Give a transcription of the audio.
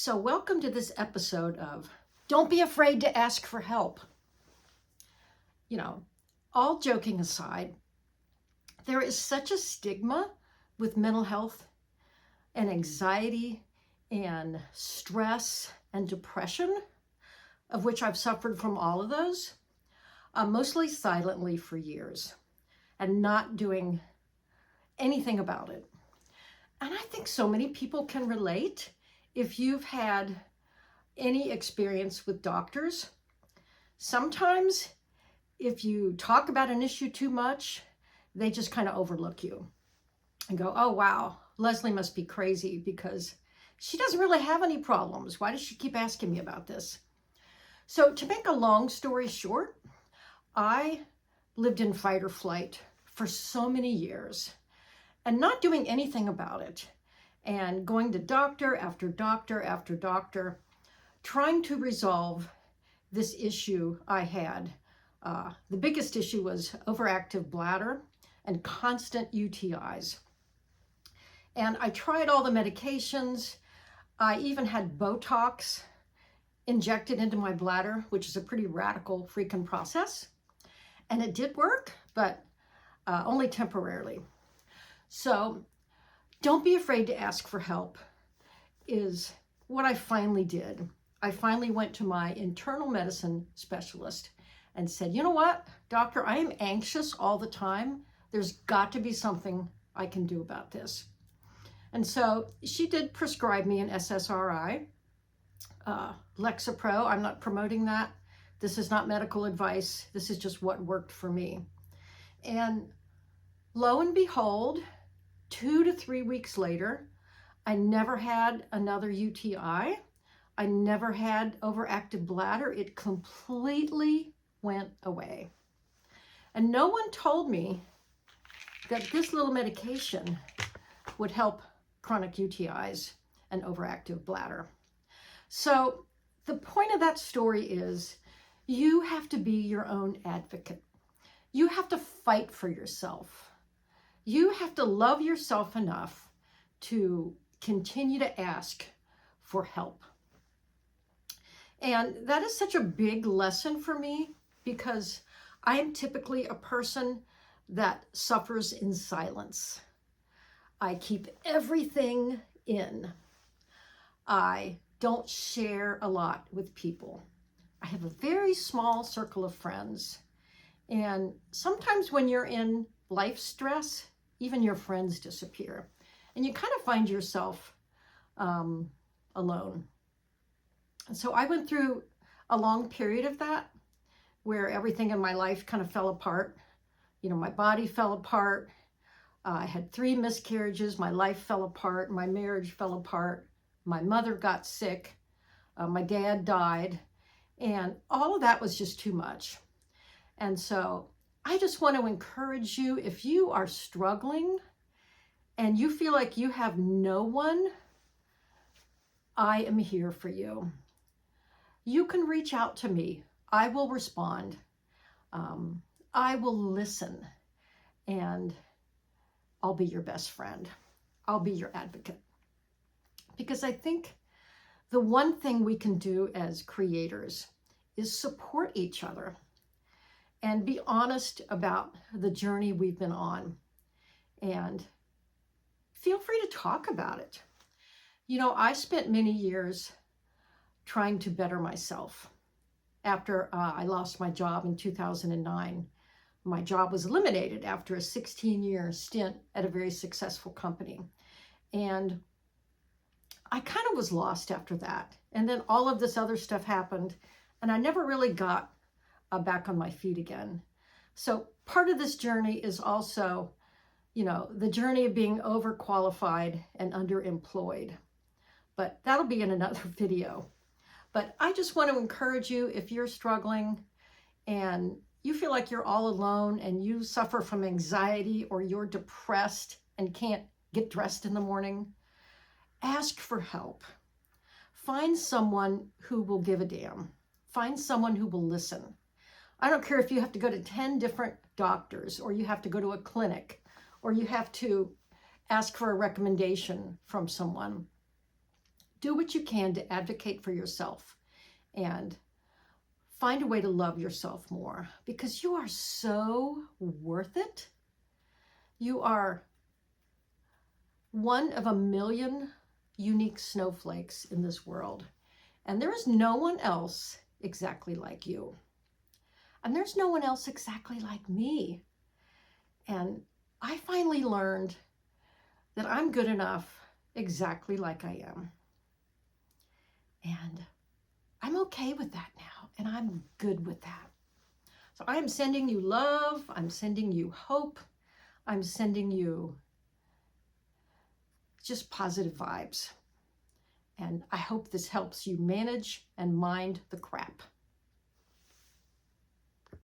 So welcome to this episode of Don't Be Afraid to Ask for Help. You know, all joking aside, there is such a stigma with mental health and anxiety and stress and depression, of which I've suffered from all of those, mostly silently for years and not doing anything about it. And I think so many people can relate. If you've had any experience with doctors, sometimes if you talk about an issue too much, they just kind of overlook you and go, oh, wow, Leslie must be crazy because she doesn't really have any problems. Why does she keep asking me about this? So to make a long story short, I lived in fight or flight for so many years and not doing anything about it. And going to doctor after doctor after doctor, trying to resolve this issue I had. The biggest issue was overactive bladder and constant UTIs. And I tried all the medications. I even had Botox injected into my bladder, which is a pretty radical freaking process. And it did work, but only temporarily. So don't be afraid to ask for help is what I finally did. I finally went to my internal medicine specialist and said, you know what, doctor, I am anxious all the time. There's got to be something I can do about this. And so she did prescribe me an SSRI, Lexapro. I'm not promoting that. This is not medical advice. This is just what worked for me. And lo and behold, 2 to 3 weeks later, I never had another UTI. I never had overactive bladder. It completely went away. And no one told me that this little medication would help chronic UTIs and overactive bladder. So the point of that story is you have to be your own advocate. You have to fight for yourself. You have to love yourself enough to continue to ask for help. And that is such a big lesson for me because I am typically a person that suffers in silence. I keep everything in. I don't share a lot with people. I have a very small circle of friends. And sometimes when you're in life stress, even your friends disappear. And you kind of find yourself alone. And so I went through a long period of that where everything in my life kind of fell apart. You know, my body fell apart. I had 3 miscarriages. My life fell apart. My marriage fell apart. My mother got sick. My dad died. And all of that was just too much. And so I just want to encourage you, if you are struggling and you feel like you have no one, I am here for you. You can reach out to me. I will respond. I will listen, and I'll be your best friend. I'll be your advocate. Because I think the one thing we can do as creators is support each other and be honest about the journey we've been on. And feel free to talk about it. You know, I spent many years trying to better myself. After I lost my job in 2009, my job was eliminated after a 16-year stint at a very successful company. And I kind of was lost after that. And then all of this other stuff happened, and I never really got back on my feet again. So part of this journey is also, you know, the journey of being overqualified and underemployed. But that'll be in another video. But I just want to encourage you, if you're struggling and you feel like you're all alone and you suffer from anxiety or you're depressed and can't get dressed in the morning, ask for help. Find someone who will give a damn. Find someone who will listen. I don't care if you have to go to 10 different doctors, or you have to go to a clinic, or you have to ask for a recommendation from someone. do what you can to advocate for yourself and find a way to love yourself more, because you are so worth it. You are one of a million unique snowflakes in this world, and there is no one else exactly like you. And there's no one else exactly like me. And I finally learned that I'm good enough exactly like I am. And I'm okay with that now, and I'm good with that. So I'm sending you love, I'm sending you hope, I'm sending you just positive vibes. And I hope this helps you manage and mind the crap.